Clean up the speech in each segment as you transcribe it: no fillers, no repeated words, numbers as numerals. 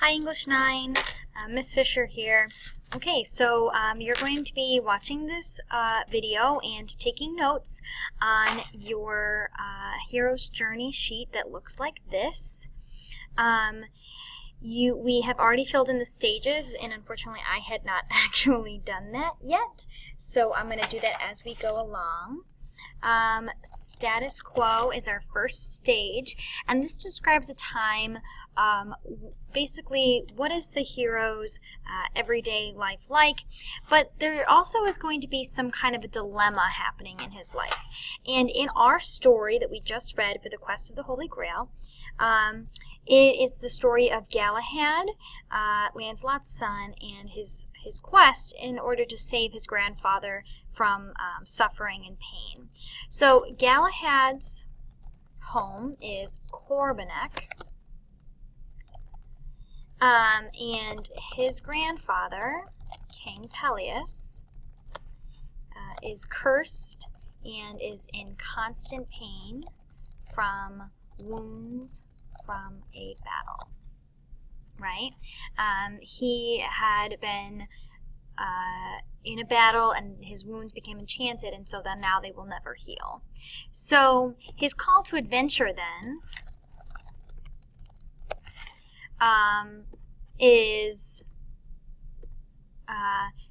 Hi English 9, Miss Fisher here. Okay, so you're going to be watching this video and taking notes on your hero's journey sheet that looks like this. We have already filled in the stages, and unfortunately I had not actually done that yet, so I'm going to do that as we go along. Status quo is our first stage, and this describes a time, basically what is the hero's everyday life like, but there also is going to be some kind of a dilemma happening in his life. And in our story that we just read for the Quest of the Holy Grail, it is the story of Galahad, Lancelot's son, and his quest in order to save his grandfather from suffering and pain. So Galahad's home is Corbinac, and his grandfather, King Pelias, is cursed and is in constant pain from wounds from a battle, right? He had been in a battle and his wounds became enchanted, and so then now they will never heal. So his call to adventure then is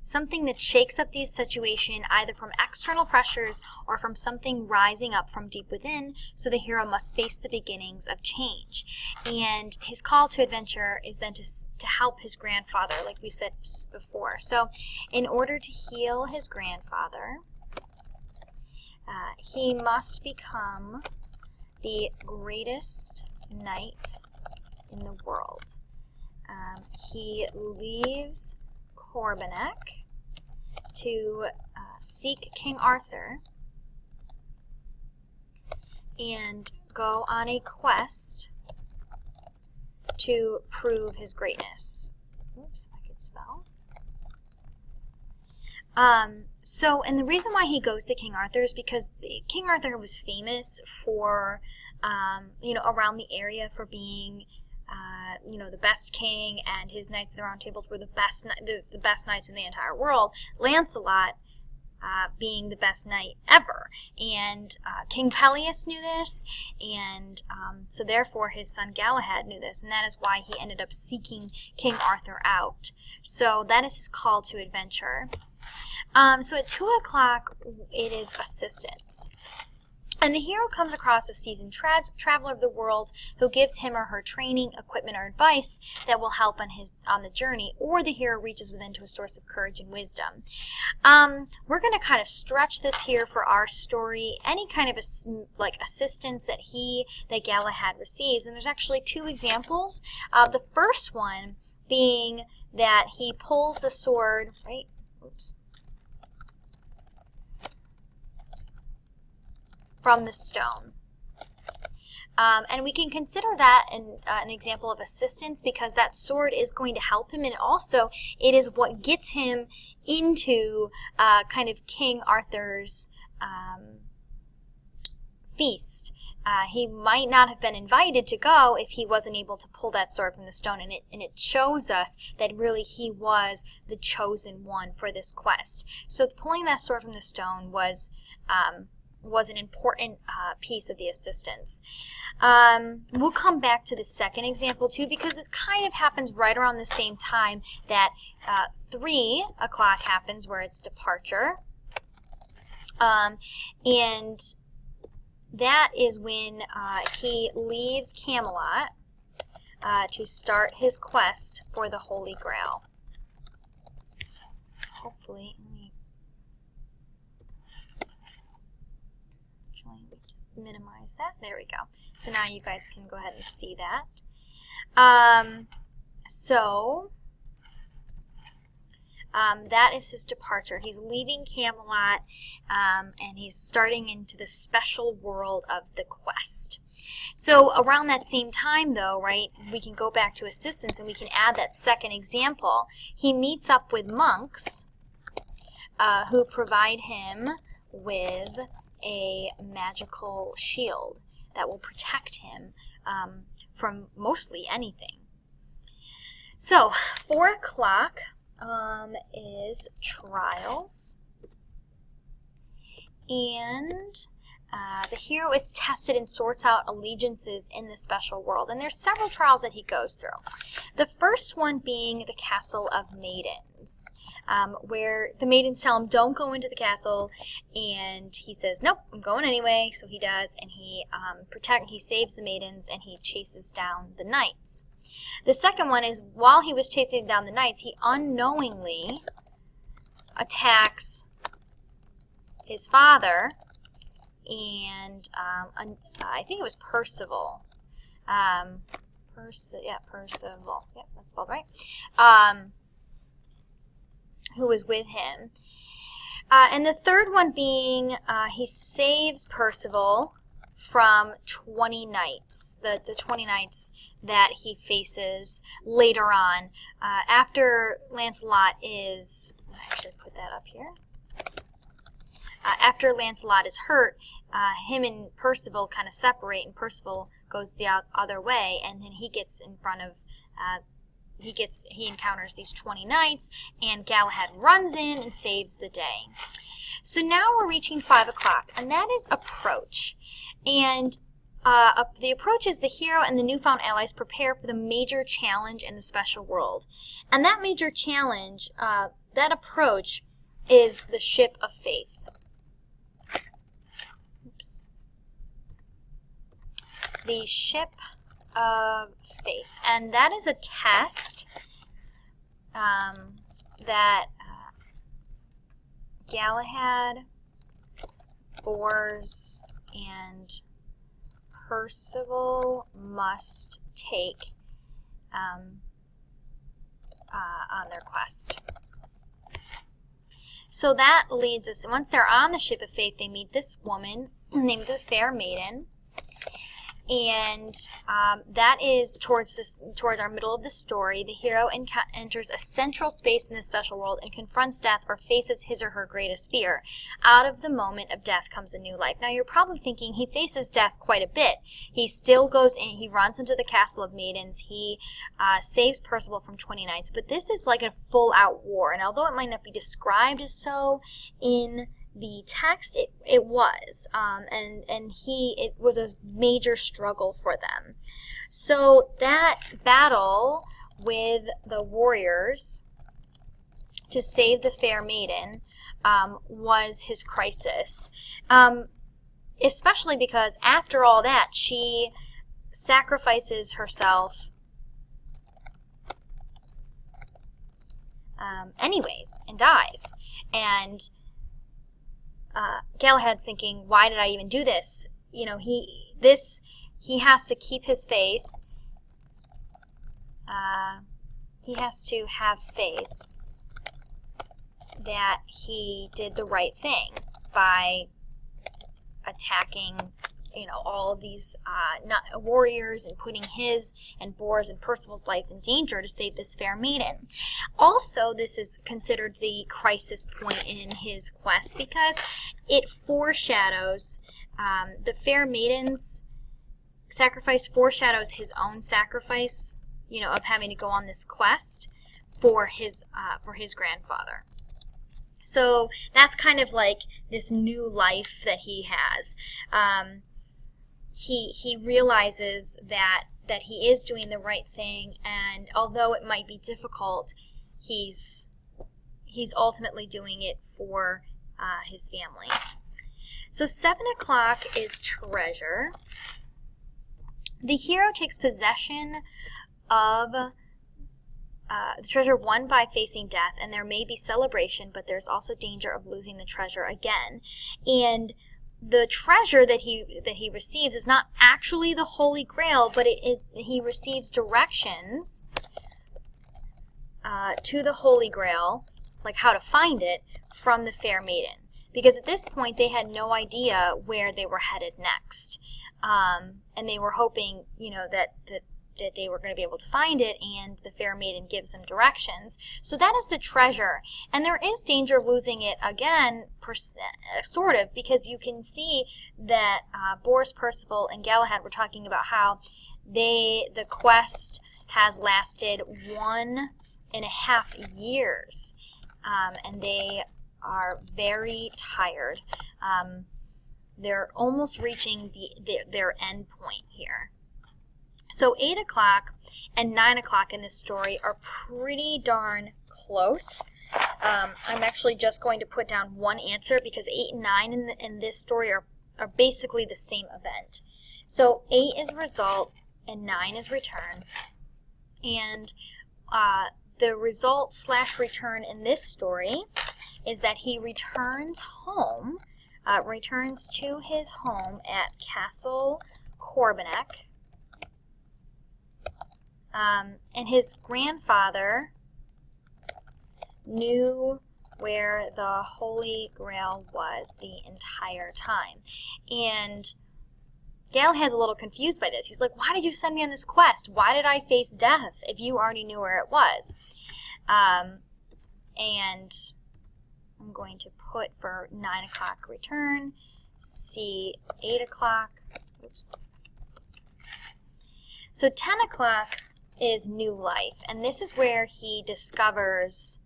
something that shakes up the situation either from external pressures or from something rising up from deep within, so the hero must face the beginnings of change. And his call to adventure is then to help his grandfather, like we said before. So in order to heal his grandfather, he must become the greatest knight in the world. He leaves Corbinac to seek King Arthur and go on a quest to prove his greatness. Oops, I could spell. And the reason why he goes to King Arthur is because King Arthur was famous for, around the area for being the best king, and his Knights of the Round Tables were the best knights in the entire world. Lancelot being the best knight ever, and King Pelias knew this, and so therefore his son Galahad knew this, and that is why he ended up seeking King Arthur out. So that is his call to adventure. So at 2 o'clock it is assistance. And the hero comes across a seasoned traveler of the world who gives him or her training, equipment, or advice that will help on the journey, or the hero reaches within to a source of courage and wisdom. We're going to kind of stretch this here for our story. Any kind of assistance that Galahad receives, and there's actually 2 examples. The first one being that he pulls the sword, right? Oops. From the stone. And we can consider that an example of assistance, because that sword is going to help him, and also it is what gets him into kind of King Arthur's feast. He might not have been invited to go if he wasn't able to pull that sword from the stone, and it shows us that really he was the chosen one for this quest. So pulling that sword from the stone was an important piece of the assistance. We'll come back to the second example too, because it kind of happens right around the same time that 3 o'clock happens, where it's departure. And that is when he leaves Camelot to start his quest for the Holy Grail. Hopefully, just minimize that. There we go. So now you guys can go ahead and see that. That is his departure. He's leaving Camelot, and he's starting into the special world of the quest. So around that same time, though, right, we can go back to assistance and we can add that second example. He meets up with monks who provide him with a magical shield that will protect him from mostly anything. So 4 o'clock is trials, and the hero is tested and sorts out allegiances in the special world, and there's several trials that he goes through. The first one being the Castle of Maidens, where the maidens tell him don't go into the castle, and he says nope, I'm going anyway. So he does, and he saves the maidens, and he chases down the knights. The second one is while he was chasing down the knights, he unknowingly attacks his father and I think it was Percival. Percival. Yeah, that's spelled right. Who was with him. And the third one being he saves Percival from 20 knights, the 20 knights that he faces later on. After Lancelot is, I should put that up here. After Lancelot is hurt, him and Percival kind of separate, and Percival goes the other way, and then he gets in front of, he encounters these 20 knights, and Galahad runs in and saves the day. So now we're reaching 5 o'clock, and that is approach. And the approach is the hero and the newfound allies prepare for the major challenge in the special world. And that major challenge, that approach, is the Ship of Faith. Oops. The Ship of Faith. And that is a test that Galahad, Bors, and Percival must take on their quest. So that leads us, once they're on the Ship of Faith, they meet this woman named the Fair Maiden. And that is towards our middle of the story. The hero enters a central space in the special world and confronts death or faces his or her greatest fear. Out of the moment of death comes a new life. Now you're probably thinking he faces death quite a bit. He still goes in, he runs into the Castle of Maidens, he saves Percival from 20 knights, but this is like a full-out war. And although it might not be described as so in the text, it was, and it was a major struggle for them. So that battle with the warriors to save the Fair Maiden was his crisis, especially because after all that, she sacrifices herself anyways and dies. And Galahad's thinking, why did I even do this? You know, he has to keep his faith. He has to have faith that he did the right thing by attacking, you know, all of these warriors and putting his and Bors and Percival's life in danger to save this Fair Maiden. Also, this is considered the crisis point in his quest because it foreshadows the Fair Maiden's sacrifice foreshadows his own sacrifice, you know, of having to go on this quest for his grandfather. So that's kind of like this new life that he has. He realizes that he is doing the right thing, and although it might be difficult, he's ultimately doing it for his family. So 7 o'clock is treasure. The hero takes possession of the treasure won by facing death, and there may be celebration, but there's also danger of losing the treasure again. And the treasure that he receives is not actually the Holy Grail, but he receives directions to the Holy Grail, like how to find it, from the Fair Maiden. Because at this point, they had no idea where they were headed next. And they were hoping, you know, that they were going to be able to find it, and the Fair Maiden gives them directions. So that is the treasure. And there is danger of losing it again, sort of, because you can see that Bors, Percival, and Galahad were talking about how the quest has lasted 1.5 years, and they are very tired. They're almost reaching their end point here. So 8 o'clock and 9 o'clock in this story are pretty darn close. I'm actually just going to put down one answer because 8 and 9 in this story are basically the same event. So 8 is result and 9 is return. And the result / return in this story is that he returns home, returns to his home at Castle Corbinac. And his grandfather knew where the Holy Grail was the entire time. And Galahad's a little confused by this. He's like, why did you send me on this quest? Why did I face death if you already knew where it was? And I'm going to put for 9 o'clock return, C 8 o'clock. Oops. So 10 o'clock is new life, and this is where he discovers,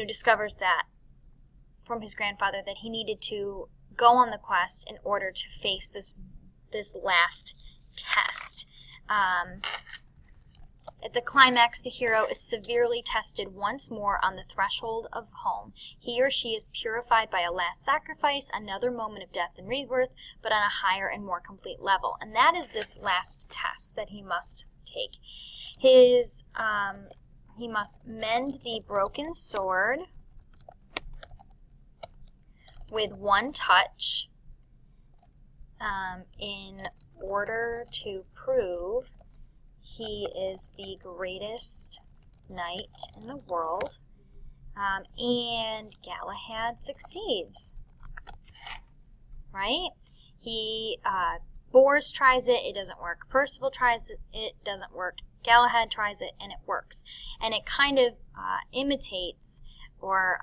discovers that from his grandfather that he needed to go on the quest in order to face this last test. At the climax, the hero is severely tested once more on the threshold of home. He or she is purified by a last sacrifice, another moment of death and rebirth, but on a higher and more complete level. And that is this last test that he must take. He must mend the broken sword with one touch in order to prove he is the greatest knight in the world, and Galahad succeeds, right? Bors tries it, it doesn't work. Percival tries it, it doesn't work. Galahad tries it, and it works. And it kind of imitates or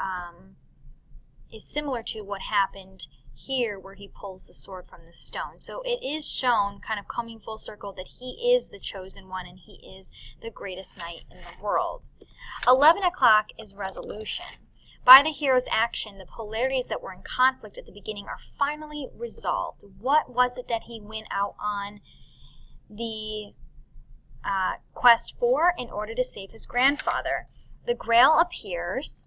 is similar to what happened here where he pulls the sword from the stone. So it is shown, kind of coming full circle, that he is the chosen one and he is the greatest knight in the world. 11 o'clock is resolution. By the hero's action, the polarities that were in conflict at the beginning are finally resolved. What was it that he went out on the quest for? In order to save his grandfather. The Grail appears,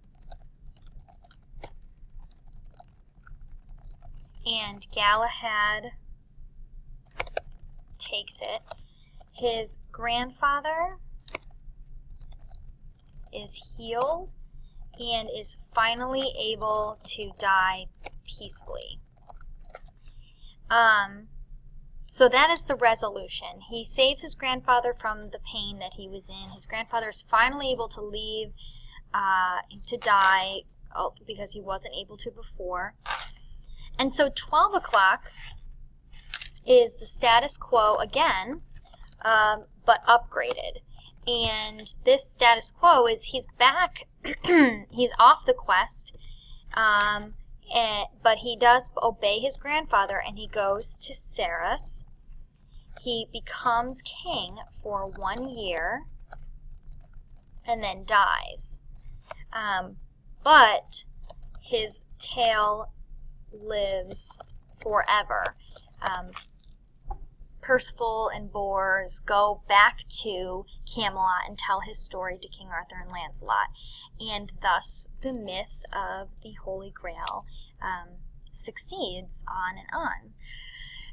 and Galahad takes it. His grandfather is healed and is finally able to die peacefully. So that is the resolution. He saves his grandfather from the pain that he was in. His grandfather is finally able to leave to die because he wasn't able to before. And so 12 o'clock is the status quo again, but upgraded. And this status quo is he's back, he's off the quest, but he does obey his grandfather and he goes to Sarras. He becomes king for 1 year and then dies. But his tale lives forever. Percival and Bors go back to Camelot and tell his story to King Arthur and Lancelot, and thus the myth of the Holy Grail succeeds on and on.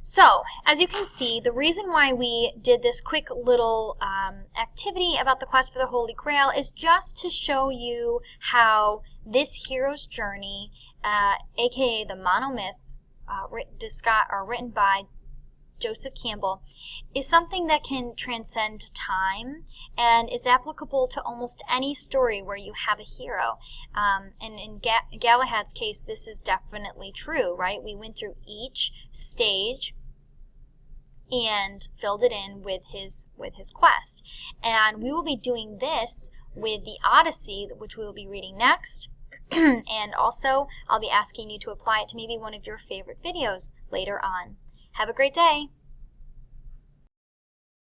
So, as you can see, the reason why we did this quick little activity about the quest for the Holy Grail is just to show you how this hero's journey, aka the monomyth, written by Joseph Campbell, is something that can transcend time and is applicable to almost any story where you have a hero. And in Galahad's case, this is definitely true, right? We went through each stage and filled it in with his quest. And we will be doing this with the Odyssey, which we will be reading next. And also, I'll be asking you to apply it to maybe one of your favorite videos later on. Have a great day.